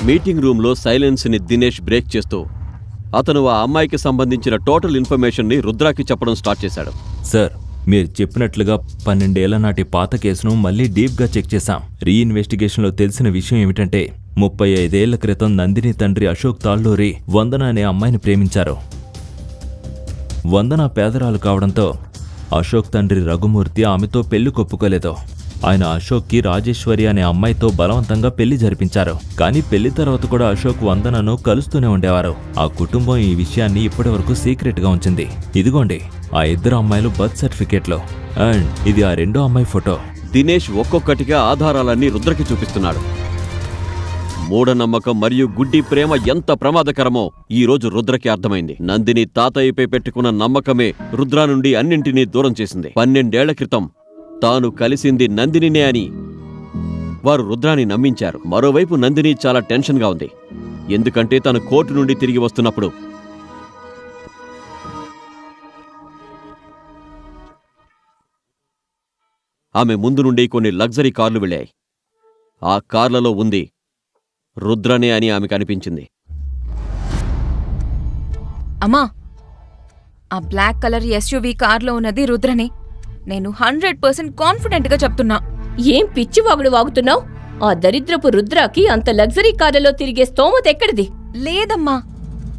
Meeting రూమ్లో సైలెన్స్ని Dinesh break చేస్తూ అతను ఆ అమ్మాయికి సంబంధించిన టోటల్ ఇన్ఫర్మేషన్ని రుద్రాకి చెప్పడం స్టార్ట్ చేశాడు. సార్, మీరు చెప్పినట్లుగా 12 ఏళ్ల నాటి పాత కేసును మళ్ళీ డీప్గా చెక్ చేశాం. రీఇన్వెస్టిగేషన్లో తెలిసిన విషయం ఏమిటంటే 35 ఏళ్ల క్రితం నందిని తండ్రి అశోక్ తాళ్ళూరి వందన అనే అమ్మాయిని ప్రేమించారు. వందన పేదరాలు కావడంతో అశోక్ తండ్రి రఘుమూర్తి ఆమెతో పెళ్లి కొప్పుకోలేదు. ఆయన అశోక్కి రాజేశ్వరి అనే అమ్మాయితో బలవంతంగా పెళ్లి జరిపించారు. కానీ పెళ్లి తర్వాత కూడా అశోక్ వందనను కలుస్తూనే ఉండేవారు. ఆ కుటుంబం ఈ విషయాన్ని ఇప్పటివరకు సీక్రెట్గా ఉంచింది. ఇదిగోండి ఆ 2 అమ్మాయిలు బర్త్ సర్టిఫికేట్లు, అండ్ ఇది ఆ 2వ అమ్మాయి ఫోటో. దినేష్ ఒక్కొక్కటిగా ఆధారాలన్నీ రుద్రకి చూపిస్తున్నాడు. మూఢనమ్మకం మరియు గుడ్డి ప్రేమ ఎంత ప్రమాదకరమో ఈ రోజు రుద్రకి అర్థమైంది. నందిని తాతయ్యపై పెట్టుకున్న నమ్మకమే రుద్ర నుండి అన్నింటినీ దూరం చేసింది. 12 ఏళ్ల క్రితం తాను కలిసింది నందినినే అని వారు రుద్రాని నమ్మించారు. మరోవైపు నందిని చాలా టెన్షన్గా ఉంది. ఎందుకంటే తను కోర్టు నుండి తిరిగి వస్తున్నప్పుడు ఆమె ముందు నుండి కొన్ని లగ్జరీ కార్లు వెళ్ళాయి. ఆ కార్లలో ఉంది రుద్రనే అని ఆమెకు అనిపించింది. అమ్మా, ఆ బ్లాక్ కలర్ ఎస్యూవీ కార్లో ఉన్నది రుద్రనే. నేను 100% కాన్ఫిడెంట్గా చెప్తున్నా. ఏం పిచ్చివాగుడు వాగుతున్నావు? ఆ దరిద్రపు రుద్రాకి అంత లగ్జరీ కార్లలో తిరిగే స్తోమత ఎక్కడిది? లేదమ్మా,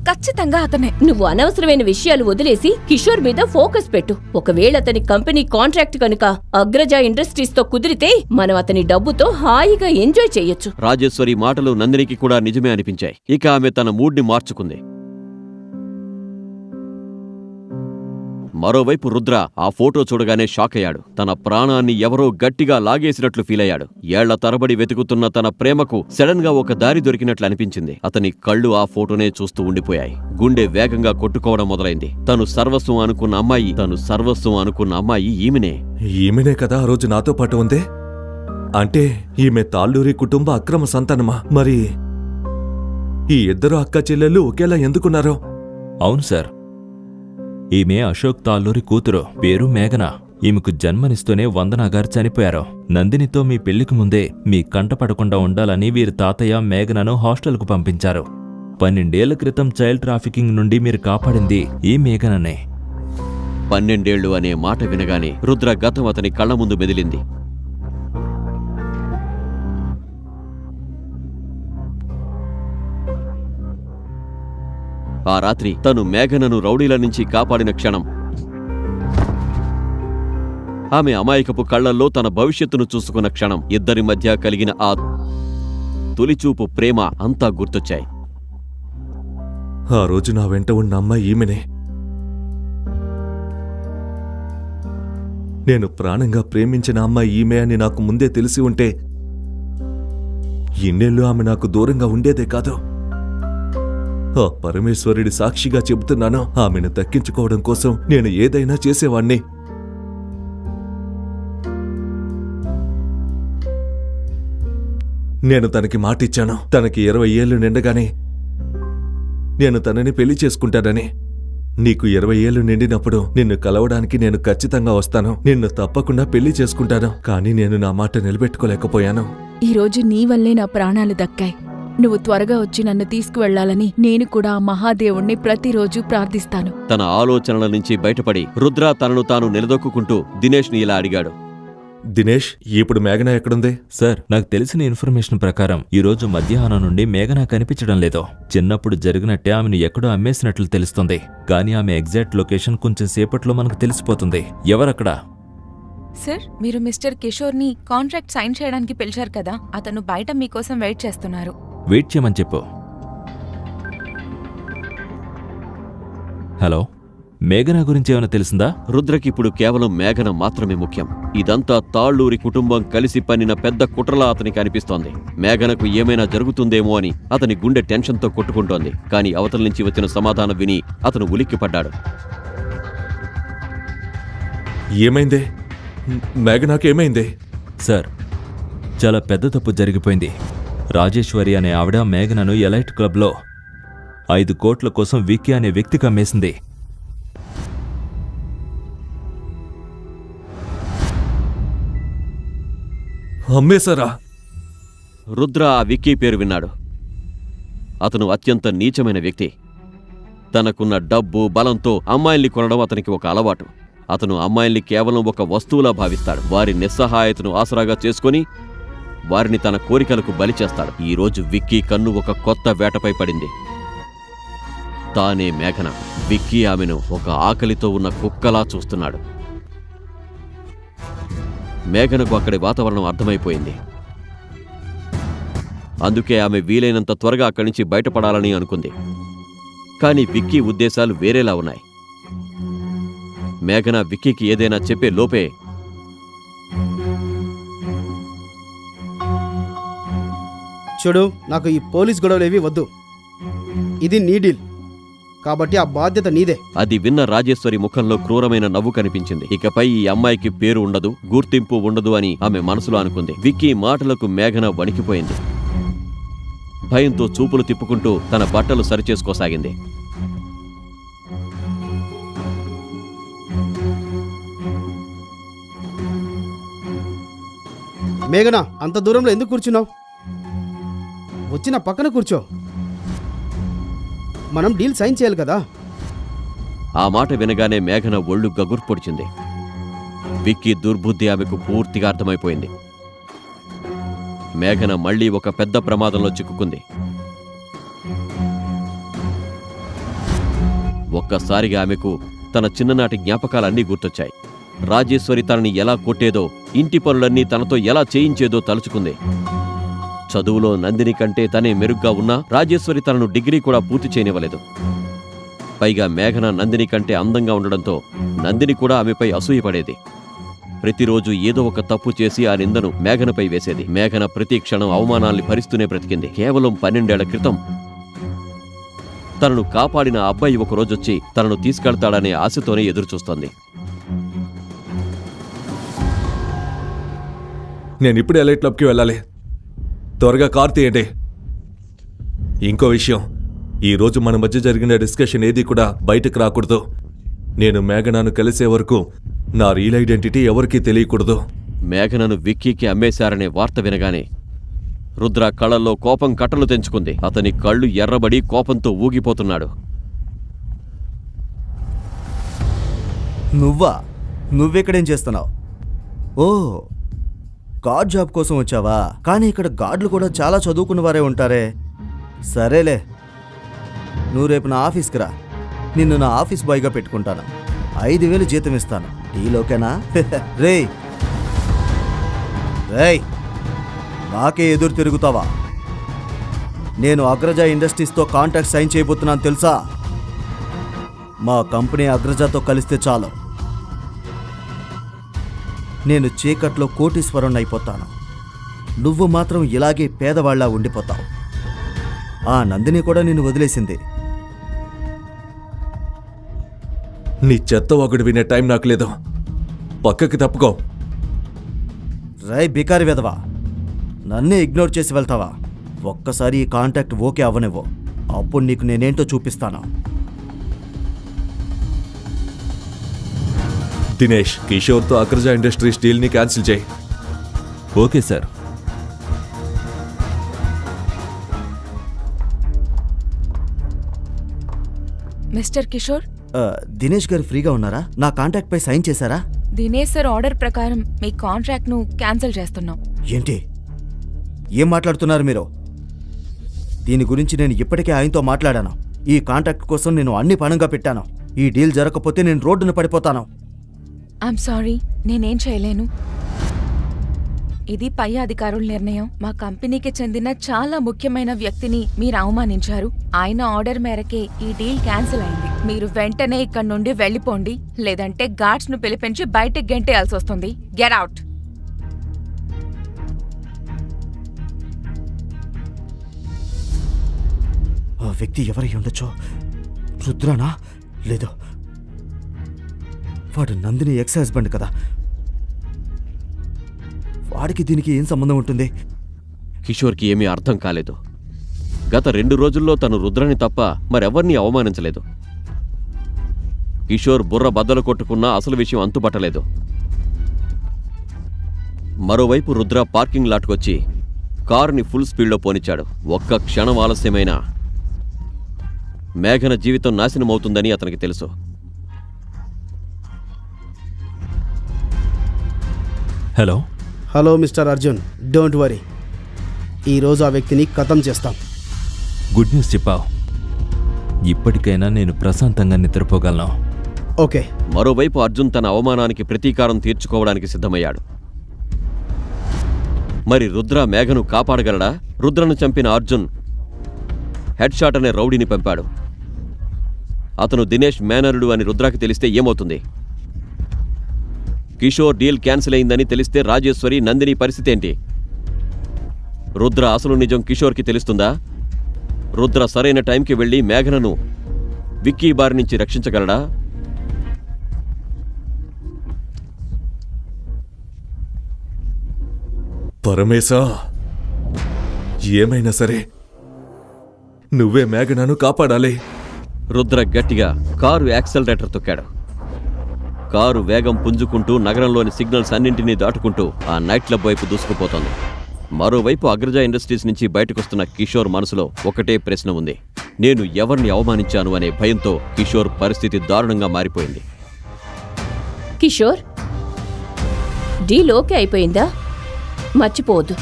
ఖచ్చితంగా అతనే. నువ్వు అనవసరమైన విషయాలు వదిలేసి కిషోర్ మీద ఫోకస్ పెట్టు. ఒకవేళ అతని కంపెనీ కాంట్రాక్ట్ కనుక అగ్రజ ఇండస్ట్రీస్ తో కుదిరితే మనం అతని డబ్బుతో హాయిగా ఎంజాయ్ చెయ్యొచ్చు. రాజేశ్వరి మాటలు నందినికి కూడా నిజమే అనిపించాయి. ఇక ఆమె తన మూడ్ని మార్చుకుంది. మరోవైపు రుద్ర ఆ ఫోటో చూడగానే షాక్ అయ్యాడు. తన ప్రాణాన్ని ఎవరో గట్టిగా లాగేసినట్లు ఫీలయ్యాడు. ఏళ్ల తరబడి వెతుకుతున్న తన ప్రేమకు సడన్ గా ఒక దారి దొరికినట్లు అనిపించింది. అతని కళ్ళు ఆ ఫోటోనే చూస్తూ ఉండిపోయాయి. గుండె వేగంగా కొట్టుకోవడం మొదలైంది. తను సర్వస్వం అనుకున్న అమ్మాయి ఈమెనే కదా ఆ రోజు నాతో పాటు ఉందే. అంటే ఈమె తాళ్ళూరి కుటుంబ అక్రమ సంతానమా? మరి ఈ 2 అక్క చెల్లెళ్ళు ఒకేలా ఎందుకున్నారో? అవును సార్, ఈమె అశోక్ తాళ్ళూరి కూతురు, పేరు మేఘన. ఈమెకు జన్మనిస్తూనే వందన గారు చనిపోయారు. నందినితో మీ పెళ్లికి ముందే మీ కంటపడకుండా ఉండాలని వీరి తాతయ్య మేఘనను హాస్టల్కు పంపించారు. 12 ఏళ్ల క్రితం చైల్డ్ ట్రాఫికింగ్ నుండి మీరు కాపాడింది ఈ మేఘననే. 12 ఏళ్లు అనే మాట వినగానే రుద్ర గతం అతని కళ్ల ముందు మెదిలింది. ఆ రాత్రి తను మేఘనను రౌడీల నుంచి కాపాడిన క్షణం, ఆమె అమాయకపు కళ్లల్లో తన భవిష్యత్తును చూసుకున్న క్షణం, ఇద్దరి మధ్య కలిగిన ఆ తొలిచూపు ప్రేమ అంతా గుర్తొచ్చాయి. ఆ రోజు నా వెంట ఉన్న అమ్మాయి ఈమెనే. నేను ప్రాణంగా ప్రేమించిన అమ్మాయి ఈమె అని నాకు ముందే తెలిసి ఉంటే ఇన్నేళ్ళు ఆమె నాకు దూరంగా ఉండేదే కాదు. ఆ పరమేశ్వరుడి సాక్షిగా చెబుతున్నాను, ఆమెను దక్కించుకోవడం కోసం నేను ఏదైనా చేసేవాణ్ణి. నేను తనకి మాటిచ్చాను, తనకి 20 ఏళ్లు నిండగానే నేను తనని పెళ్లి చేసుకుంటానని. నీకు 20 ఏళ్లు నిండినప్పుడు నిన్ను కలవడానికి నేను ఖచ్చితంగా వస్తాను. నిన్ను తప్పకుండా పెళ్లి చేసుకుంటాను. కానీ నేను నా మాట నిలబెట్టుకోలేకపోయాను. ఈరోజు నీ వల్లే నా ప్రాణాలు దక్కాయి. నువ్వు త్వరగా వచ్చి నన్ను తీసుకువెళ్లాలని నేను కూడా ఆ మహాదేవుణ్ణి ప్రతిరోజు ప్రార్థిస్తాను. తన ఆలోచనల నుంచి బయటపడి రుద్ర తనను తాను నిలదొక్కుంటూ దినేష్ని ఇలా అడిగాడు. దినేష్, ఇప్పుడు మేఘన ఎక్కడుంది? సార్, నాకు తెలిసిన ఇన్ఫర్మేషన్ ప్రకారం ఈరోజు మధ్యాహ్నం నుండి మేఘన కనిపించడం లేదు. చిన్నప్పుడు జరిగినట్టే ఆమెను ఎక్కడో అమ్మేసినట్లు తెలుస్తుంది. కానీ ఆమె ఎగ్జాక్ట్ లొకేషన్ కొంచెం సేపట్లో మనకు తెలిసిపోతుంది. ఎవరక్కడ? సార్, మీరు మిస్టర్ కిషోర్ని కాంట్రాక్ట్ సైన్ చేయడానికి పిలిచారు కదా, అతను బయట మీకోసం వెయిట్ చేస్తున్నారు. వెయిట్ చేయమని చెప్పు. హలో, మేఘన గురించి ఏమైనా తెలిసిందా? రుద్రకిప్పుడు కేవలం మేఘన మాత్రమే ముఖ్యం. ఇదంతా తాళ్ళూరి కుటుంబం కలిసి పన్నిన పెద్ద కుట్రలా అతనికి అనిపిస్తోంది. మేఘనకు ఏమైనా జరుగుతుందేమో అని అతని గుండె టెన్షన్తో కొట్టుకుంటోంది. కానీ అవతల నుంచి వచ్చిన సమాధానం విని అతను ఉలిక్కిపడ్డాడు. ఏమైందే? మేఘనాకేమైందే? సార్, చాలా పెద్ద తప్పు జరిగిపోయింది. రాజేశ్వరి అనే ఆవిడ మేఘనను ఎలైట్ క్లబ్లో 5 కోట్ల కోసం విక్కీ అనే వ్యక్తికి అమ్మేసింది. అమ్మేశారా? రుద్ర ఆ విక్కీ పేరు విన్నాడు. అతను అత్యంత నీచమైన వ్యక్తి. తనకున్న డబ్బు బలంతో అమ్మాయిల్ని కొనడం అతనికి ఒక అలవాటు. అతను అమ్మాయిల్ని కేవలం ఒక వస్తువులా భావిస్తాడు. వారి నిస్సహాయతను ఆసరాగా చేసుకుని వారిని తన కోరికలకు బలి చేస్తాడు. ఈరోజు విక్కీ కన్ను ఒక కొత్త వేటపై పడింది. తానే మేఘన. విక్కీ ఆమెను ఒక ఆకలితో ఉన్న కుక్కలా చూస్తున్నాడు. మేఘనకు అక్కడి వాతావరణం అర్థమైపోయింది. అందుకే ఆమె వీలైనంత త్వరగా అక్కడి నుంచి బయటపడాలని అనుకుంది. కానీ విక్కీ ఉద్దేశాలు వేరేలా ఉన్నాయి. మేఘన విక్కీకి ఏదైనా చెప్పే లోపే చూడు, నాకు ఈ పోలీస్ గొడవలేవి వద్దు. ఇది నీ డీల్ కాబట్టి ఆ బాధ్యత నీదే. అది విన్న రాజేశ్వరి ముఖంలో క్రూరమైన నవ్వు కనిపించింది. ఇకపై ఈ అమ్మాయికి పేరు ఉండదు, గుర్తింపు ఉండదు అని ఆమె మనసులో అనుకుంది. విక్కీ మాటలకు మేఘన వణికిపోయింది. భయంతో చూపులు తిప్పుకుంటూ తన బట్టలు సరిచేసుకోసాగింది. మేఘనా, అంత దూరంలో ఎందుకు కూర్చున్నావు? వచ్చి నా పక్కన కూర్చో. మనం డీల్ సైన్ చేయాలి కదా. ఆ మాట వినగానే మేఘన ఒళ్ళు గగుర్పొడిచింది. విక్కీ దుర్బుద్ధి ఆమెకు పూర్తిగా అర్థమైపోయింది. మేఘన మళ్లీ ఒక పెద్ద ప్రమాదంలో చిక్కుకుంది. ఒక్కసారిగా ఆమెకు తన చిన్ననాటి జ్ఞాపకాలన్నీ గుర్తొచ్చాయి. రాజేశ్వరి తనని ఎలా కొట్టేదో, ఇంటి పనులన్నీ తనతో ఎలా చేయించేదో తలుచుకుంది. చదువులో నందిని కంటే తనే మెరుగ్గా ఉన్నా రాజేశ్వరి తనను డిగ్రీ కూడా పూర్తి చేయనివ్వలేదు. పైగా మేఘన నందిని కంటే అందంగా ఉండడంతో నందిని కూడా ఆమెపై అసూయపడేది. ప్రతిరోజు ఏదో ఒక తప్పు చేసి ఆ నిందను మేఘనపై వేసేది. మేఘన ప్రతి క్షణం అవమానాల్ని భరిస్తూనే బ్రతికింది. కేవలం 12 ఏళ్ల క్రితం తనను కాపాడిన అబ్బాయి ఒకరోజొచ్చి తనను తీసుకెళ్తాడనే ఆశతోనే ఎదురుచూస్తోంది. నేనిప్పుడు ఎలైట్ క్లబ్కి వెళ్ళాలి. త్వరగా కార్ తీయండి. ఇంకో విషయం, ఈరోజు మన మధ్య జరిగిన డిస్కషన్ ఏది కూడా బయటకు రాకూడదు. నేను మేఘనాను కలిసే వరకు నా రియల్ ఐడెంటిటీ ఎవరికీ తెలియకూడదు. మేఘనను విక్కీకి అమ్మేశారనే వార్త వినగానే రుద్ర కళ్ళల్లో కోపం కట్టలు తెంచుకుంది. అతని కళ్ళు ఎర్రబడి కోపంతో ఊగిపోతున్నాడు. నువ్వెక్కడేం చేస్తున్నావు? ఓ, గార్డ్ జాబ్ కోసం వచ్చావా? కానీ ఇక్కడ గార్డులు కూడా చాలా చదువుకున్న వారే ఉంటారే. సరేలే, నువ్వు రేపు నా ఆఫీస్కి రా. నిన్ను నా ఆఫీస్ బాయ్గా పెట్టుకుంటాను. 5,000 జీతం ఇస్తాను. డీల్ ఓకేనా? రేయ్ నాకే ఎదురు తిరుగుతావా? నేను అగ్రజ ఇండస్ట్రీస్తో కాంట్రాక్ట్ సైన్ చేయబోతున్నాను తెలుసా? మా కంపెనీ అగ్రజతో కలిస్తే చాలు, నేను చీకట్లో కోటీశ్వరుణ్ణి అయిపోతాను. నువ్వు మాత్రం ఇలాగే పేదవాళ్లా ఉండిపోతావు. ఆ నందిని కూడా నిన్ను వదిలేసింది. నీ చెత్త ఒకటి వినే టైం నాకు లేదు. పక్కకి తప్పుకో. రై బికారి వెదవా, నన్నే ఇగ్నోర్ చేసి వెళ్తావా? ఒక్కసారి ఈ కాంటాక్ట్ ఓకే అవ్వనివ్వు, అప్పుడు నీకు నేనేంటో చూపిస్తాను. దినేష్, కిషోర్తో అగ్రజ ఇండస్ట్రీస్ డీల్ని క్యాన్సిల్ చేయి. Okay sir. Mister Kishore, Dinesh గారు ఫ్రీగా ఉన్నారా? నా కాంటాక్ట్ పై సైన్ చేశారా? దినేష్ సార్ ఆర్డర్ ప్రకారం మీ కాంట్రాక్ట్ ను క్యాన్సిల్ చేస్తున్నాం. ఏంటి ఏం మాట్లాడుతున్నారు మీరు? దీని గురించి నేను ఇప్పటికే ఆయనతో మాట్లాడాను. ఈ కాంటాక్ట్ కోసం నేను అన్ని పణంగా పెట్టాను. ఈ డీల్ జరగకపోతే నేను రోడ్డున పడిపోతాను. ఐఎమ్ సారీ, నేనేం చేయలేను. ఇది పై అధికారుల నిర్ణయం. మా కంపెనీకి చెందిన చాలా ముఖ్యమైన వ్యక్తిని మీరు అవమానించారు. ఆయన ఆర్డర్ మేరకే ఈ డీల్ క్యాన్సిల్ అయింది. మీరు వెంటనే ఇక్కడి నుండి వెళ్ళిపోండి, లేదంటే గార్డ్స్ ను పిలిపించి బయటికి గెంటేయాల్సి వస్తుంది. Get out. ఆ వ్యక్తి ఎవరై ఉండొచ్చో? రుద్రానా? లేదు, వాడు నందిని ఎక్స్ హస్బెండ్ కదా. వాడికి దీనికి ఏం సంబంధం ఉంటుంది? కిషోర్కి ఏమీ అర్థం కాలేదు. గత 2 రోజుల్లో తను రుద్రని తప్ప మరెవర్నీ అవమానించలేదు. కిషోర్ బుర్ర బద్దలు కొట్టుకున్నా అసలు విషయం అంతుపట్టలేదు. మరోవైపు రుద్ర పార్కింగ్ లాట్కొచ్చి కారుని ఫుల్ స్పీడ్లో పోనిచ్చాడు. ఒక్క క్షణం ఆలస్యమైనా మేఘన జీవితం నాశనమవుతుందని అతనికి తెలుసు. Hello hello mister Arjun, don't worry. ఈరోజు ఆ వ్యక్తిని ఖతం చేస్తాం. గుడ్ న్యూస్ చెప్పావు. ఇప్పటికైనా నేను ప్రశాంతంగా నిద్రపోగలను. ఓకే. మరోవైపు అర్జున్ తన అవమానానికి ప్రతీకారం తీర్చుకోవడానికి సిద్ధమయ్యాడు. మరి రుద్ర మేఘను కాపాడగలడా? రుద్రను చంపిన అర్జున్ హెడ్ షాట్ అనే రౌడీని పంపాడు. అతను దినేష్ మేనరుడు అని రుద్రకి తెలిస్తే ఏమవుతుంది? కిషోర్ డీల్ క్యాన్సిల్ అయిందని తెలిస్తే రాజేశ్వరి, నందిని పరిస్థితి ఏంటి? రుద్ర అసలు నిజం కిషోర్కి తెలుస్తుందా? రుద్ర సరైన టైంకి వెళ్లి మేఘనను విక్కీ బారి నుంచి రక్షించగలడా? పరమేశా, ఏమైనా సరే నువ్వే మేఘనను కాపాడాలి. రుద్ర గట్టిగా కారు యాక్సలరేటర్ తొక్కాడు. కారు వేగం పుంజుకుంటూ నగరంలోని సిగ్నల్స్ అన్నింటినీ దాటుకుంటూ ఆ నైట్ క్లబ్ వైపు దూసుకుపోతోంది. మరోవైపు అగ్రజ ఇండస్ట్రీస్ నుంచి బయటకొస్తున్న కిషోర్ మనసులో ఒకటే ప్రశ్న ఉంది. నేను ఎవరిని అవమానించాను అనే భయంతో కిషోర్ పరిస్థితి దారుణంగా మారిపోయింది. కిషోర్, డీల్ ఓకే అయిపోయిందా? మర్చిపోవద్దు,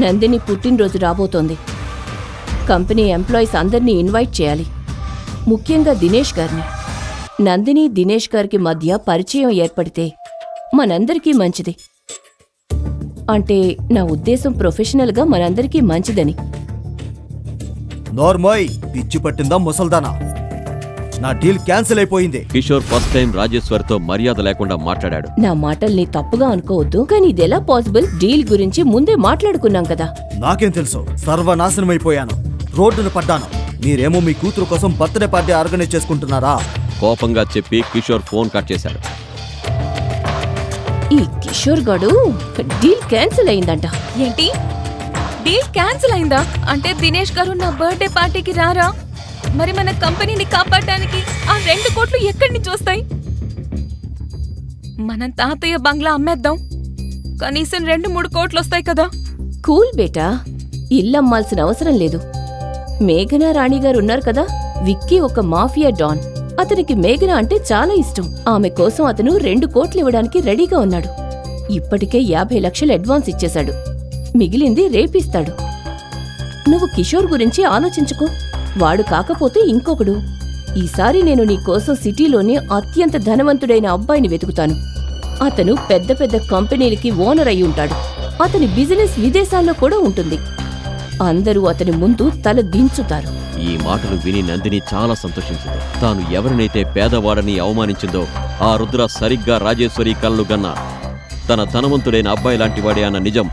నందిని పుట్టినరోజు రాబోతోంది. కంపెనీ ఎంప్లాయీస్ అందరినీ ఇన్వైట్ చేయాలి, ముఖ్యంగా దినేష్ గారిని. నందిని దినేష్ గారికి మధ్య పరిచయం ఏర్పడితే మనందరికీ మంచిది. అంటే నా ఉద్దేశం ప్రొఫెషనల్గా మనందరికీ మంచిదని. నోర్మోయ్, పిచ్చి పట్టిందా ముసల్దానా? నా డీల్ క్యాన్సిల్ అయిపోయింది. కిషోర్ ఫస్ట్ టైం రాజేశ్వరితో మర్యాద లేకుండా మాట్లాడాడు. నా మాటల్ని తప్పుగా అనుకోవద్దు, కానీ ఇదెలా పాసిబుల్? డీల్ గురించి ముందే మాట్లాడుకున్నాం కదా. నాకేం తెలుసు? సర్వనాశనమైపోయాను, రోడ్డున పడ్డాను. మీరేమో మీ కూతురు కోసం బర్త్డే పార్టీ ఆర్గనైజ్ చేసుకుంటున్నారా? కోపంగా చెప్పి కిషోర్ ఫోన్ కట్ చేశాడు. ఈ కిషోర్ గాడు డీల్ క్యాన్సిల్ అయిందంట. ఏంటి? డీల్ క్యాన్సిల్ అయిందా? అంటే దినేష్ గారు నా బర్త్డే పార్టీకి రారా? మరి మన కంపెనీని కాపాడడానికి ఆ 2 కోట్లు ఎక్కడి నుంచి వస్తాయి? మనం తాతయ్య బంగ్లా అమ్మేద్దాం, కనీసం 2-3 కోట్లు వస్తాయి కదా. కూల్ బేటా, ఇల్లమ్మాల్సిన అవసరం లేదు. మేఘనా రాణి గారు ఉన్నారు కదా, విక్కీ ఒక మాఫియా డాన్. అతనికి మేఘన అంటే చాలా ఇష్టం. ఆమె కోసం అతను 2 కోట్లు ఇవ్వడానికి రెడీగా ఉన్నాడు. ఇప్పటికే 50 లక్షలు అడ్వాన్స్ ఇచ్చేశాడు, మిగిలింది రేపిస్తాడు. నువ్వు కిషోర్ గురించి ఆలోచించుకో, వాడు కాకపోతే ఇంకొకడు. ఈసారి నేను నీ కోసం సిటీలోని అత్యంత ధనవంతుడైన అబ్బాయిని వెతుకుతాను. అతను పెద్ద పెద్ద కంపెనీలకి ఓనర్ అయి ఉంటాడు. అతని బిజినెస్ విదేశాల్లో కూడా ఉంటుంది. అందరూ అతని ముందు తల దించుతారు. ఈ మాటలు విని నందిని చాలా సంతోషించింది. తాను ఎవరినైతే పేదవాడని అవమానించిందో ఆ రుద్ర సరిగ్గా రాజేశ్వరి కలలు గన్న తన ధనవంతుడైన అబ్బాయి లాంటి వాడే అన్న నిజం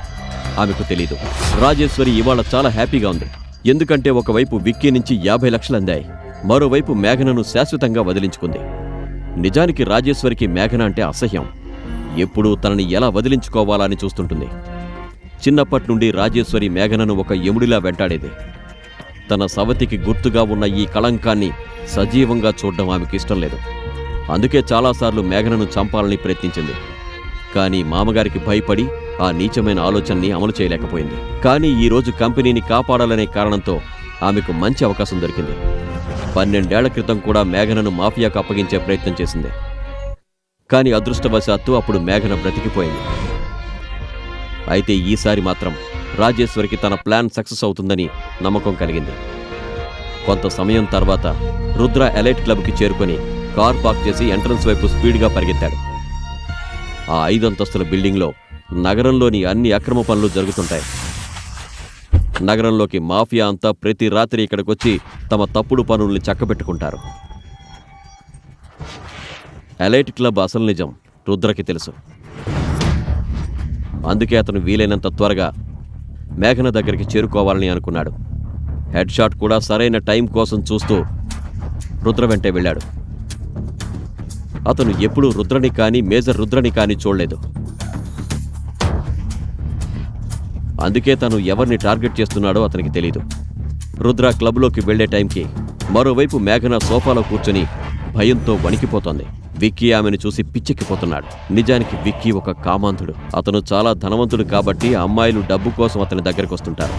ఆమెకు తెలీదు. రాజేశ్వరి ఇవాళ చాలా హ్యాపీగా ఉంది. ఎందుకంటే ఒకవైపు విక్కీ నుంచి 50 లక్షలు అందాయి, మరోవైపు మేఘనను శాశ్వతంగా వదిలించుకుంది. నిజానికి రాజేశ్వరికి మేఘన అంటే అసహ్యం. ఎప్పుడూ తనని ఎలా వదిలించుకోవాలా అని చూస్తుంటుంది. చిన్నప్పటి నుండి రాజేశ్వరి మేఘనను ఒక యముడిలా వెంటాడేది. తన సవతికి గుర్తుగా ఉన్న ఈ కళంకాన్ని సజీవంగా చూడడం ఆమెకి ఇష్టం లేదు. అందుకే చాలాసార్లు మేఘనను చంపాలని ప్రయత్నించింది. కానీ మామగారికి భయపడి ఆ నీచమైన ఆలోచనని అమలు చేయలేకపోయింది. కానీ ఈరోజు కంపెనీని కాపాడాలనే కారణంతో ఆమెకు మంచి అవకాశం దొరికింది. 12 ఏళ్ల క్రితం కూడా మేఘనను మాఫియాకు అప్పగించే ప్రయత్నం చేసింది. కానీ అదృష్టవశాత్తు అప్పుడు మేఘన బ్రతికిపోయింది. అయితే ఈసారి మాత్రం రాజేశ్వరికి తన ప్లాన్ సక్సెస్ అవుతుందని నమ్మకం కలిగింది. కొంత సమయం తర్వాత రుద్ర ఎలైట్ క్లబ్కి చేరుకొని కార్ పార్క్ చేసి ఎంట్రన్స్ వైపు స్పీడ్గా పరిగెత్తాడు. ఆ 5 అంతస్తుల బిల్డింగ్లో నగరంలోని అన్ని అక్రమ పనులు జరుగుతుంటాయి. నగరంలోకి మాఫియా అంతా ప్రతి రాత్రి ఇక్కడికొచ్చి తమ తప్పుడు పనుల్ని చక్కబెట్టుకుంటారు. ఎలైట్ క్లబ్ అసలు నిజం రుద్రకి తెలుసు. అందుకే అతను వీలైనంత త్వరగా మేఘన దగ్గరికి చేరుకోవాలని అనుకున్నాడు. హెడ్ షాట్ కూడా సరైన టైం కోసం చూస్తూ రుద్ర వెంటే వెళ్ళాడు. అతను ఎప్పుడూ రుద్రని కానీ మేజర్ రుద్రని కానీ చూడలేదు. అందుకే తను ఎవరిని టార్గెట్ చేస్తున్నాడో అతనికి తెలీదు. రుద్ర క్లబ్లోకి వెళ్లే టైంకి మరోవైపు మేఘన సోఫాలో కూర్చొని భయంతో వణికిపోతోంది. విక్కీ ఆమెను చూసి పిచ్చెక్కిపోతున్నాడు. నిజానికి విక్కీ ఒక కామాంధుడు. అతను చాలా ధనవంతుడు కాబట్టి అమ్మాయిలు డబ్బు కోసం అతని దగ్గరకు వస్తుంటారు.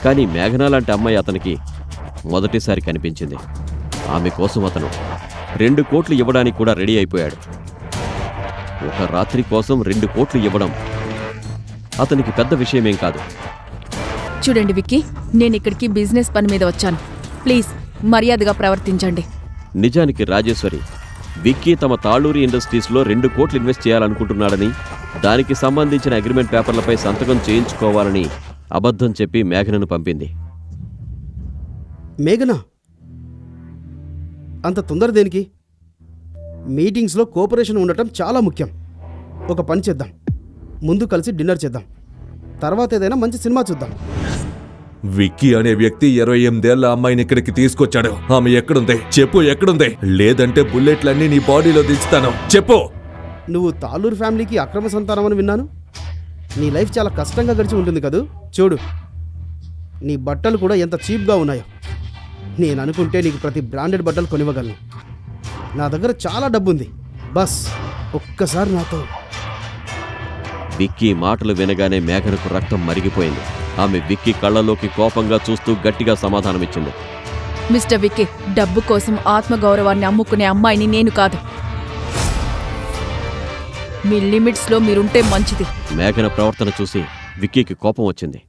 కానీ మేఘన లాంటి అమ్మాయి అతనికి మొదటిసారి కనిపించింది. ఆమె కోసం అతను 2 కోట్లు ఇవ్వడానికి కూడా రెడీ అయిపోయాడు. ఒక రాత్రి కోసం 2 కోట్లు ఇవ్వడం అతనికి పెద్ద విషయమేం కాదు. చూడండి విక్కీ, నేనిక్కడికి బిజినెస్ పని మీద వచ్చాను. ప్లీజ్ మర్యాదగా ప్రవర్తించండి. నిజానికి రాజేశ్వరి విక్కీ తమ తాళూరి ఇండస్ట్రీస్లో 2 కోట్లు ఇన్వెస్ట్ చేయాలనుకుంటున్నాడని, దానికి సంబంధించిన అగ్రిమెంట్ పేపర్లపై సంతకం చేయించుకోవాలని అబద్ధం చెప్పి మేఘనను పంపింది. మేఘనా, అంత తొందర దేనికి? మీటింగ్స్లో కోఆపరేషన్ ఉండటం చాలా ముఖ్యం. ఒక పని చేద్దాం, ముందు కలిసి డిన్నర్ చేద్దాం, తర్వాత ఏదైనా మంచి సినిమా చూద్దాం. విక్కీ అనే వ్యక్తి 28 ఏళ్ల అమ్మాయిని ఇక్కడికి తీసుకొచ్చాడు. ఆమె ఎక్కడుంది చెప్పు, ఎక్కడుంది? లేదంటే బుల్లెట్లన్నీ నీ బాడీలో దించుతాను, చెప్పు. నువ్వు తాళ్ళూరు ఫ్యామిలీకి అక్రమ సంతానం అని విన్నాను. నీ లైఫ్ చాలా కష్టంగా గడిచి ఉంటుంది కదూ. చూడు, నీ బట్టలు కూడా ఎంత చీప్గా ఉన్నాయో. నేను అనుకుంటే నీకు ప్రతి బ్రాండెడ్ బట్టలు కొనివ్వగలను. నా దగ్గర చాలా డబ్బుంది. బస్ ఒక్కసారి నాతో. విక్కీ మాటలు వినగానే మేఘనకు రక్తం మరిగిపోయింది. ఆమె విక్కీ కళ్ళలోకి కోపంగా చూస్తూ గట్టిగా సమాధానమిచ్చింది. మిస్టర్ విక్కీ, డబ్బు కోసం ఆత్మగౌరవాన్ని అమ్ముకునే అమ్మాయిని నేను కాదు. మీ లిమిట్స్లో మీరుంటే మంచిది. మేఘన ప్రవర్తన చూసి విక్కీకి కోపం వచ్చింది.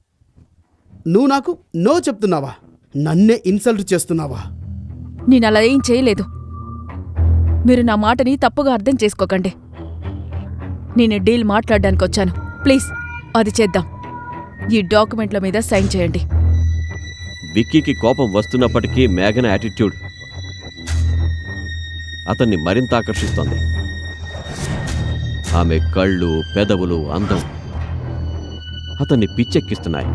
నువ్వు నాకు నో చెప్తున్నావా? నన్నే ఇన్సల్ట్ చేస్తున్నావా? నేను అలా ఏం చేయలేదు. మీరు నా మాటని తప్పుగా అర్థం చేసుకోకండి. నేను డీల్ మాట్లాడడానికి వచ్చాను. ప్లీజ్ అది చేద్దాం. ఈ డాక్యుమెంట్ల మీద సైన్ చేయండి. విక్కీకి కోపం వస్తున్నప్పటికీ మేఘన యాటిట్యూడ్ అతన్ని మరింత ఆకర్షిస్తోంది. ఆమె కళ్ళు, పెదవులు, అందం అతన్ని పిచ్చెక్కిస్తున్నాయి.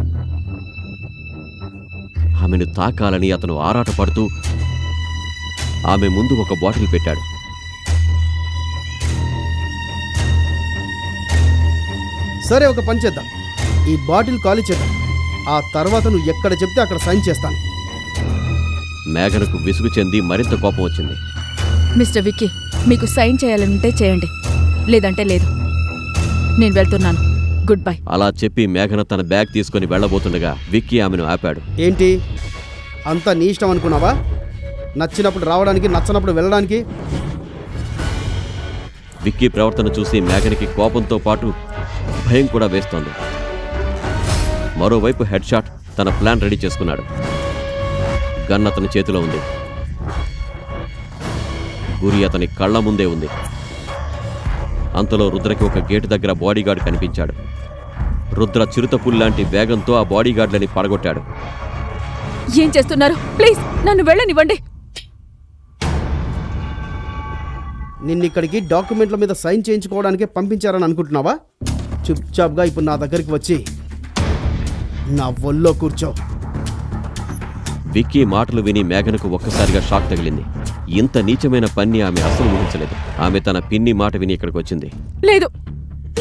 ఆమెను తాకాలని అతను ఆరాటపడుతూ ఆమె ముందు ఒక బాటిల్ పెట్టాడు. సరే, ఒక పని చేద్దాం. ఈ బాటిల్ ఖాళీ చేద్దాం. ఆ తర్వాత నువ్వు ఎక్కడ చెప్తే అక్కడ సైన్ చేస్తాను. మేఘనకు విసుగు చెంది మరింత కోపం వచ్చింది. మిస్టర్ విక్కీ, మీకు సైన్ చేయాలంటే చేయండి, లేదంటే లేదు. నేను వెళ్తున్నాను. Good bye. అలా చెప్పి మేఘన తన బ్యాగ్ తీసుకుని వెళ్లబోతుండగా విక్కీ ఆమెను ఆపాడు. ఏంటి, అంతా నీ ఇష్టం అనుకున్నావా? నచ్చినప్పుడు రావడానికి, నచ్చనప్పుడు వెళ్ళడానికి. విక్కీ ప్రవర్తన చూసి మేఘనకి కోపంతో పాటు భయం కూడా వేస్తోంది. మరోవైపు హెడ్ షాట్ తన ప్లాన్ రెడీ చేసుకున్నాడు. గన్ అతని చేతిలో ఉంది. గురి అతని కళ్ళ ముందే ఉంది. అంతలో రుద్రకి ఒక గేటు దగ్గర బాడీగార్డ్ కనిపించాడు. రుద్ర చిరుతపుల్లాంటి వేగంతో ఆ బాడీగార్డ్లని పడగొట్టాడు. ఏం చేస్తున్నారు? ప్లీజ్ నన్ను వెళ్ళనివ్వండి. నిన్నిక్కడికి డాక్యుమెంట్ల మీద సైన్ చేయించుకోవడానికే పంపించారని అనుకుంటున్నావా? చుప్చాప్గా ఇప్పుడు నా దగ్గరికి వచ్చి నా ఒళ్ళో కూర్చో. విక్కీ మాటలు విని మేఘనకు ఒక్కసారిగా షాక్ తగిలింది. ఇంత నీచమైన పని ఆమె అసలు ఊహించలేదు. ఆమె తన పిన్ని మాట విని ఇక్కడికి వచ్చింది. లేదు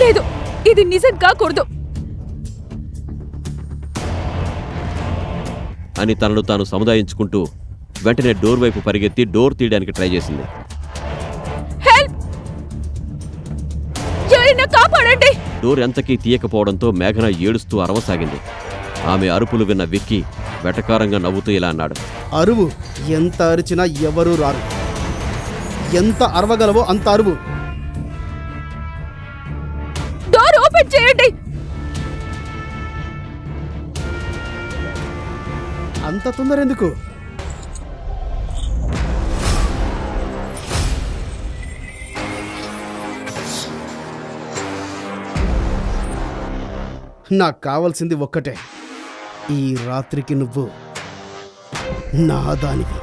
లేదు, ఇది నిజం కాకూడదు అని తనను తాను సముదాయించుకుంటూ వెంటనే డోర్ వైపు పరిగెత్తి డోర్ తీయడానికి ట్రై చేసింది. హెల్ప్! ఎవరైనా కాపాడండి! డోర్ ఎంతకీ తీయకపోవడంతో మేఘన ఏడుస్తూ అరవసాగింది. ఆమె అరుపులు విన్న విక్కీ వెటకారంగా నవ్వుతూ ఇలా అన్నాడు. అరువు, ఎంత అరిచినా ఎవరూ రారు. ఎంత అరవగలవో అంత అరువు. డోర్ ఓపెన్ చేయండి. అంత తొందర ఎందుకు? నాకు కావాల్సింది ఒక్కటే, ఈ రాత్రికి నువ్వు నా దానివి.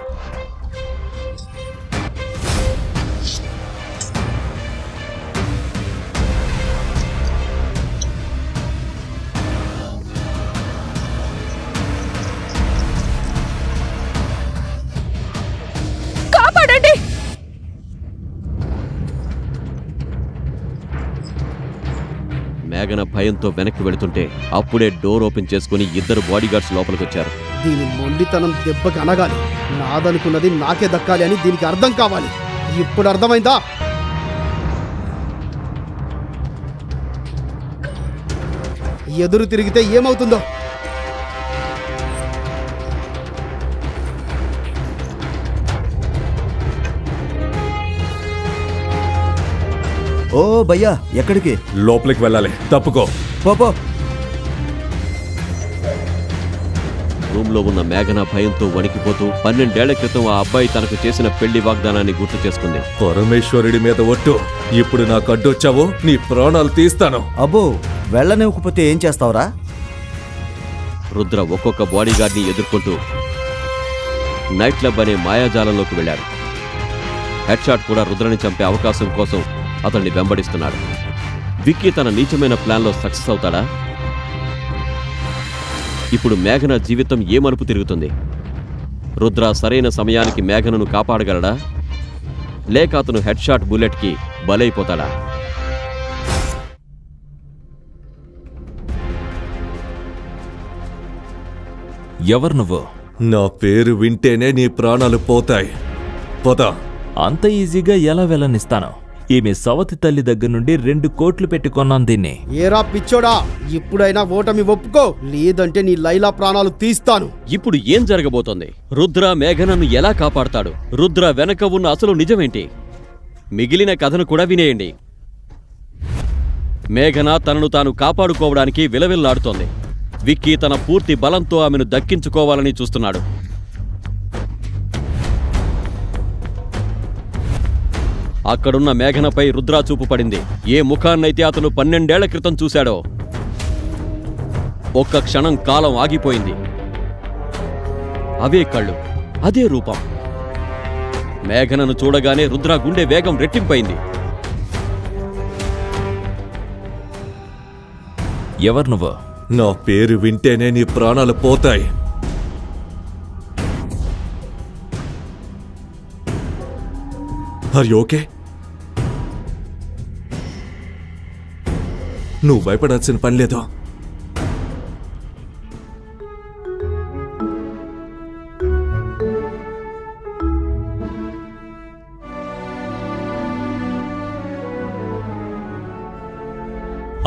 కాపాడండి! మేఘన భయంతో వెనక్కి వెళుతుంటే అప్పుడే డోర్ ఓపెన్ చేసుకుని ఇద్దరు బాడీగార్డ్స్ లోపలికి వచ్చారు. దీని మొండితనం దెబ్బకి అనగాలి. నాదనుకున్నది నాకే దక్కాలి అని దీనికి అర్థం కావాలి. ఇప్పుడు అర్థమైందా? ఎదురు తిరిగితే ఏమవుతుందో. ఓ భయ్యా ఎక్కడికి? లోపలికి వెళ్ళాలి, తప్పుకో. పో. రూమ్లో ఉన్న మేఘన భయంతో వణికిపోతూ 12 ఏళ్ల క్రితం ఆ అబ్బాయి తనకు చేసిన పెళ్లి వాగ్దానాన్ని గుర్తు చేసుకుంది. పరమేశ్వరుడి మీద ఒట్టు, ఇప్పుడు నాకు అడ్డొచ్చావో నీ ప్రాణాలు తీస్తాను. అబ్బో, వెళ్ళనివ్వకపోతే ఏం చేస్తావురా? రుద్ర ఒక్కొక్క బాడీగార్డ్ని ఎదుర్కొంటూ నైట్ క్లబ్ అనే మాయాజాలంలోకి వెళ్ళాడు. హెడ్ షాట్ కూడా రుద్రని చంపే అవకాశం కోసం అతన్ని వెంబడిస్తున్నాడు. విక్కీ తన నీచమైన ప్లాన్లో సక్సెస్ అవుతాడా? ఇప్పుడు మేఘన జీవితం ఏ మలుపు తిరుగుతుంది? రుద్ర సరైన సమయానికి మేఘనను కాపాడగలడా, లేక అతను హెడ్ షాట్ బుల్లెట్కి బలైపోతాడా? ఎవరు నువ్వు? నా పేరు వింటేనే నీ ప్రాణాలు పోతాయి. పోతా. అంత ఈజీగా ఎలా వెళ్ళనిస్తాను? ఈమె సవతి తల్లి దగ్గర నుండి 2 కోట్లు పెట్టి కొన్నాను దీన్ని. ఏరా పిచ్చోడా, ఇప్పుడైనా ఓటమి ఒప్పుకో, లేదంటే నీ లైలా ప్రాణాలు తీస్తాను. ఇప్పుడు ఏం జరగబోతోంది? రుద్ర మేఘనను ఎలా కాపాడతాడు? రుద్ర వెనక ఉన్న అసలు నిజమేంటి? మిగిలిన కథను కూడా వినేయండి. మేఘన తనను తాను కాపాడుకోవడానికి విలవిల్లాడుతోంది. విక్కీ తన పూర్తి బలంతో ఆమెను దక్కించుకోవాలని చూస్తున్నాడు. అక్కడున్న మేఘనపై రుద్రా చూపు పడింది. ఏ ముఖాన్నైతే అతను 12 ఏళ్ల క్రితం చూశాడో ఒక్క క్షణం కాలం ఆగిపోయింది. అవే కళ్ళు, అదే రూపం. మేఘనను చూడగానే రుద్రా గుండె వేగం రెట్టింపైంది. ఎవరు నువ్వు? నా పేరు వింటేనే నీ ప్రాణాలు పోతాయి. Are you okay? నువ్వు భయపడాల్సిన పని లేదు.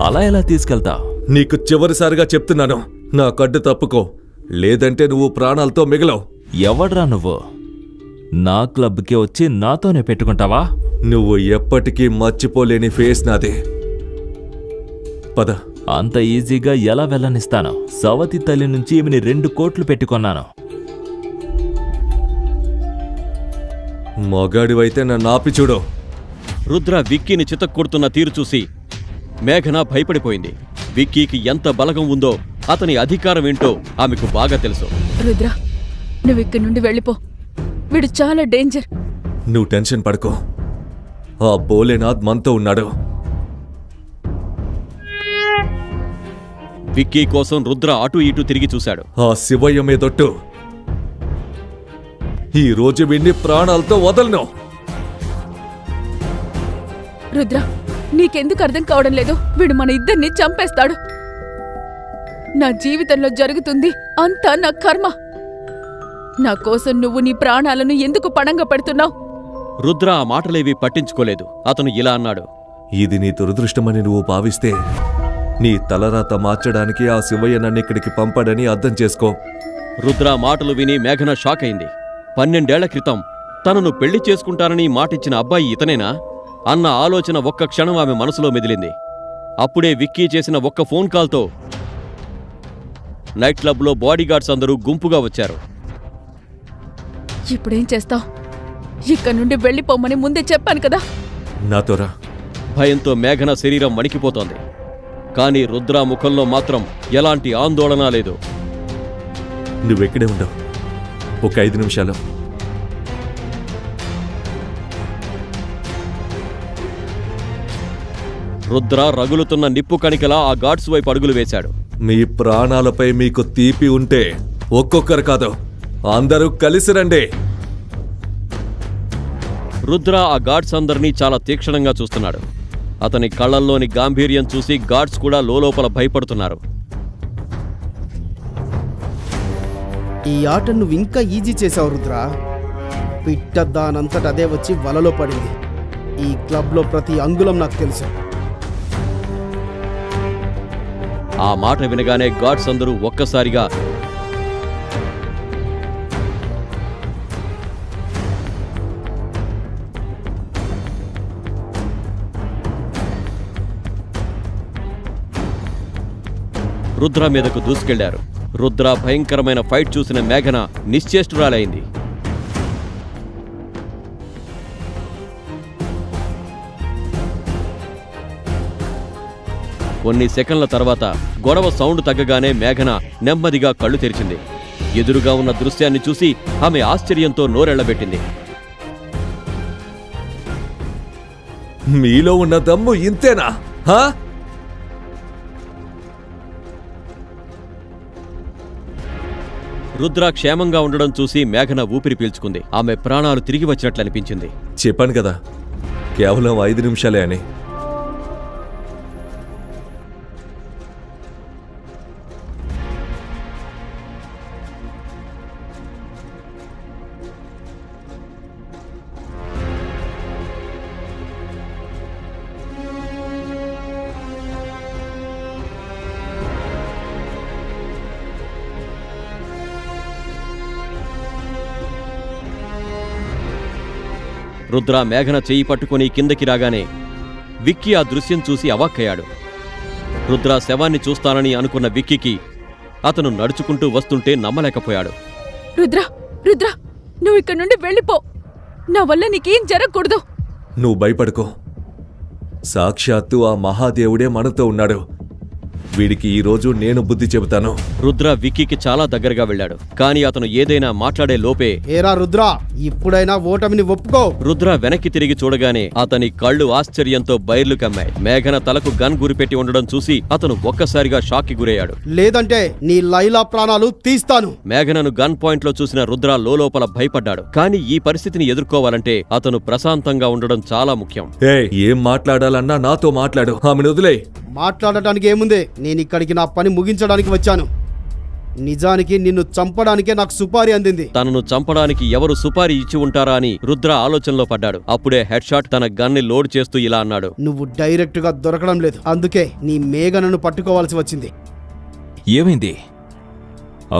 అలా ఎలా తీసుకెళ్తావు? నీకు చివరిసారిగా చెప్తున్నాను, నా కడ్డు తప్పుకో, లేదంటే నువ్వు ప్రాణాలతో మిగలవు. ఎవడ్రా నువ్వు? నా క్లబ్కి వచ్చి నాతోనే పెట్టుకుంటావా? నువ్వు ఎప్పటికీ మర్చిపోలేని ఫేస్ నాది. పద. అంత ఈజీగా ఎలా వెళ్ళనిస్తాను? సవతి తల్లి నుంచి ఈమెని 2 కోట్లు పెట్టుకున్నాను. మగాడివైతే నన్ను ఆపి చూడు. రుద్ర విక్కీని చితక్కొడుతున్న తీరు చూసి మేఘన భయపడిపోయింది. విక్కీకి ఎంత బలగం ఉందో, అతని అధికారం ఏంటో ఆమెకు బాగా తెలుసు. రుద్ర, నువ్వు ఇక్కడి నుండి వెళ్ళిపో. వీడు చాలా డేంజర్. నువ్వు టెన్షన్ పడుకో, ఆ భోలేనాథ్ మనతో ఉన్నాడు. విక్కీ కోసం రుద్ర అటు ఇటు తిరిగి చూశాడు. ఆ శివయ్య మీదొట్టు, ఈ రోజు వీణ్ణి ప్రాణాలతో వదలను. రుద్ర, నీకెందుకు అర్థం కావడం లేదు? వీడు మన ఇద్దరిని చంపేస్తాడు. నా జీవితంలో జరుగుతుంది అంతా నా కర్మ. నా కోసం నువ్వు నీ ప్రాణాలను ఎందుకు పణంగా పెడుతున్నావు? రుద్ర ఆ మాటలేవి పట్టించుకోలేదు. అతను ఇలా అన్నాడు. ఇది నీ దురదృష్టమని నువ్వు భావిస్తే నీ తలరాత మార్చడానికి ఆ శివయ్య నన్ను ఇక్కడికి పంపాడని అర్థం చేసుకో. రుద్ర మాటలు విని మేఘన షాక్ అయింది. 12 ఏళ్ల క్రితం తనను పెళ్లి చేసుకుంటానని మాటిచ్చిన అబ్బాయి ఇతనేనా అన్న ఆలోచన ఒక్క క్షణం ఆమె మనసులో మెదిలింది. అప్పుడే విక్కీ చేసిన ఒక్క ఫోన్ కాల్తో నైట్ క్లబ్లో బాడీగార్డ్స్ అందరూ గుంపుగా వచ్చారు. ఇప్పుడేం చేస్తావు? ఇక్కడి నుండి వెళ్ళిపోమని ముందే చెప్పాను కదా. నాతోరా. భయంతో మేఘన శరీరం వణికిపోతోంది. కానీ రుద్ర ముఖంలో మాత్రం ఎలాంటి ఆందోళన లేదు. నువ్వెక్కడే ఉండవు, ఒక 5 నిమిషాలు. రుద్ర రగులుతున్న నిప్పు కణికలా ఆ గార్డ్స్ వైపు అడుగులు వేశాడు. మీ ప్రాణాలపై మీకు తీపి ఉంటే ఒక్కొక్కరు కాదు, అందరూ కలిసి రండి. రుద్ర ఆ గార్డ్స్ అందరినీ చాలా తీక్షణంగా చూస్తున్నాడు. అతని కళ్ళల్లోని గాంభీర్యం చూసి గార్డ్స్ కూడా లోలోపల భయపడుతున్నారు. ఈ ఆట నువ్వు ఇంకా ఈజీ చేసావు రుద్ర. పిట్ట దానంతట అదే వచ్చి వలలో పడింది. ఈ క్లబ్లో ప్రతి అంగుళం నాకు తెలుసు. ఆ మాట వినగానే గార్డ్స్ అందరూ ఒక్కసారిగా రుద్ర మీదకు దూసుకెళ్లారు. రుద్ర భయంకరమైన ఫైట్ చూసిన మేఘన నిశ్చేష్టురాలైంది. కొన్ని సెకన్ల తర్వాత గొడవ సౌండ్ తగ్గగానే మేఘన నెమ్మదిగా కళ్ళు తెరిచింది. ఎదురుగా ఉన్న దృశ్యాన్ని చూసి ఆమె ఆశ్చర్యంతో నోరెళ్లబెట్టింది. మీలో ఉన్న దమ్ము ఇంతేనా? హా? రుద్ర క్షేమంగా ఉండడం చూసి మేఘన ఊపిరి పీల్చుకుంది. ఆమె ప్రాణాలు తిరిగి వచ్చినట్లనిపించింది. చెప్పాను కదా, కేవలం 5 నిమిషాలే అని. రుద్ర మేఘన చెయ్యి పట్టుకుని కిందకి రాగానే విక్కీ ఆ దృశ్యం చూసి అవాక్కయ్యాడు. రుద్ర శవాన్ని చూస్తానని అనుకున్న విక్కీకి అతను నడుచుకుంటూ వస్తుంటే నమ్మలేకపోయాడు. రుద్ర రుద్ర నువ్వు ఇక్కడ నుండి వెళ్ళిపో. నా వల్ల నీకేం జరగకూడదు. నువ్వు భయపడుకో. సాక్షాత్తు ఆ మహాదేవుడే మనతో ఉన్నాడు. వీడికి ఈరోజు నేను బుద్ధి చెబుతాను. రుద్ర విక్కీకి చాలా దగ్గరగా వెళ్ళాడు. కాని అతను ఏదైనా మాట్లాడే లోపే ఏరా రుద్ర, ఇప్పుడైనా ఓటమిని ఒప్పుకో. రుద్ర వెనక్కి తిరిగి చూడగానే అతని కళ్ళు ఆశ్చర్యంతో బైర్లు కమ్మాయి. మేఘన తలకు గన్ గురిపెట్టి ఉండడం చూసి అతను ఒక్కసారిగా షాక్కి గురయ్యాడు. లేదంటే నీ లైలా ప్రాణాలు తీస్తాను. మేఘనను గన్ పాయింట్ లో చూసిన రుద్ర లోపల భయపడ్డాడు. కాని ఈ పరిస్థితిని ఎదుర్కోవాలంటే అతను ప్రశాంతంగా ఉండడం చాలా ముఖ్యం. ఏం మాట్లాడాలన్నా నాతో మాట్లాడు. ఆమెను వదిలే. మాట్లాడటానికి ఏముంది? నేనిక్కడికి నా పని ముగించడానికి వచ్చాను. నిజానికి నిన్ను చంపడానికే నాకు సుపారీ అందింది. తనను చంపడానికి ఎవరు సుపారీ ఇచ్చి ఉంటారా అని రుద్ర ఆలోచనలో పడ్డాడు. అప్పుడే హెడ్ షాట్ తన గన్ని లోడ్ చేస్తూ ఇలా అన్నాడు. నువ్వు డైరెక్ట్ గా దొరకడం లేదు, అందుకే నీ మేఘనను పట్టుకోవాల్సి వచ్చింది. ఏమైంది?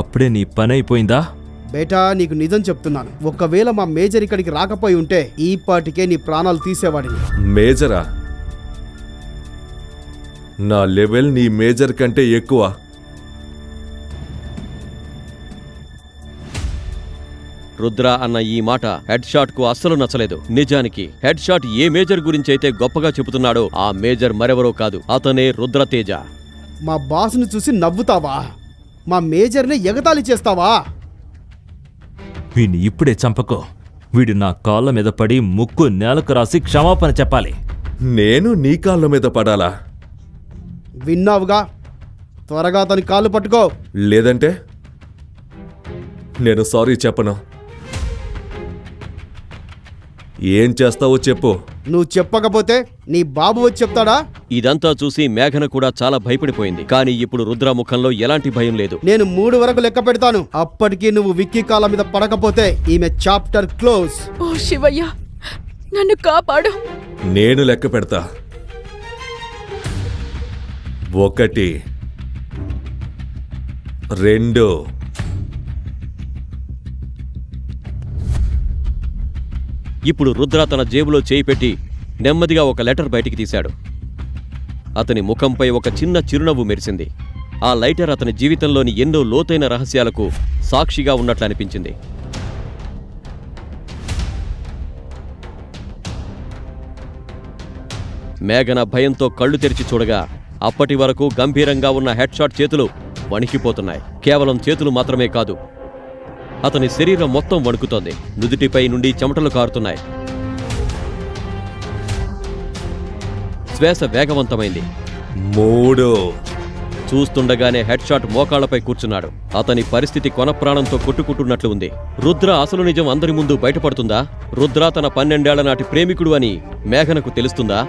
అప్పుడే నీ పని అయిపోయిందా? బేటా, నీకు నిజం చెప్తున్నాను. ఒకవేళ మా మేజర్ ఇక్కడికి రాకపోయి ఉంటే ఈ పాటికే నీ ప్రాణాలు తీసేవాడిని. మేజరా? నా లెవెల్ నీ మేజర్ కంటే ఎక్కువ. రుద్ర అన్న ఈ మాట హెడ్ షాట్ కు అస్సలు నచ్చలేదు. నిజానికి హెడ్ షాట్ ఏ మేజర్ గురించైతే గొప్పగా చెబుతున్నాడో ఆ మేజర్ మరెవరో కాదు, అతనే రుద్రతేజ. మా బాస్ను చూసి నవ్వుతావా? మా మేజర్ని ఎగతాళి చేస్తావా? వీడిని ఇప్పుడే చంపకో. వీడు నా కాళ్ళ మీద పడి ముక్కు నేలకు రాసి క్షమాపణ చెప్పాలి. నేను నీ కాళ్ళ మీద పడాలా? విన్నావుగా, త్వరగా అతని కాళ్ళు పట్టుకో. లేదంటే నేను సారీ చెప్పను. ఏం చేస్తావో చెప్పు. నువ్వు చెప్పకపోతే నీ బాబు వచ్చి చెప్తాడా? ఇదంతా చూసి మేఘన కూడా చాలా భయపడిపోయింది. కానీ ఇప్పుడు రుద్ర ముఖంలో ఎలాంటి భయం లేదు. నేను 3 వరకు లెక్క పెడతాను. అప్పటికి నువ్వు విక్కీ కాళ్ళ మీద పడకపోతే ఈమె చాప్టర్ క్లోజ్. ఓ శివయ్య, నన్ను కాపాడు. నేను లెక్క పెడతా. 1 2 ఇప్పుడు రుద్ర తన జేబులో చేయి పెట్టి నెమ్మదిగా ఒక లెటర్ బయటికి తీశాడు. అతని ముఖంపై ఒక చిన్న చిరునవ్వు మెరిసింది. ఆ లైటర్ అతని జీవితంలోని ఎన్నో లోతైన రహస్యాలకు సాక్షిగా ఉన్నట్లు అనిపించింది. మేఘన భయంతో కళ్ళు తెరిచి చూడగా అప్పటి వరకు గంభీరంగా ఉన్న హెడ్ షాట్ చేతులు వణికిపోతున్నాయి. కేవలం చేతులు మాత్రమే కాదు, అతని శరీరం మొత్తం వణుకుతోంది. నుదుటిపై నుండి చెమటలు కారుతున్నాయి. శ్వాస వేగవంతమైంది. 3 చూస్తుండగానే హెడ్ షాట్ మోకాళ్లపై కూర్చున్నాడు. అతని పరిస్థితి కొనప్రాణంతో కొట్టుకుంటున్నట్లు ఉంది. రుద్ర అసలు నిజం అందరి ముందు బయటపడుతుందా? రుద్ర తన 12 ఏళ్ల నాటి ప్రేమికుడు అని మేఘనకు తెలుస్తుందా?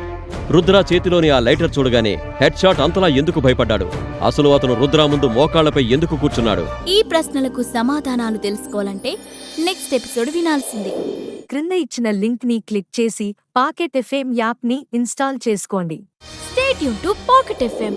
రుద్ర చేతిలోని ఆ లైటర్ చూడగానే హెడ్ షాట్ అంతలా ఎందుకు భయపడ్డాడు? అసలు అతను రుద్ర ముందు మోకాళ్లపై ఎందుకు కూర్చున్నాడు? ఈ ప్రశ్నలకు సమాధానాలు తెలుసుకోవాలంటే నెక్స్ట్ ఎపిసోడ్ వినాల్సిందే. క్రింద ఇచ్చిన లింక్ ని క్లిక్ చేసి పాకెట్ ఎఫ్ఎం యాప్ ని ఇన్స్టాల్ చేసుకోండి. Stay tune to pocket FM.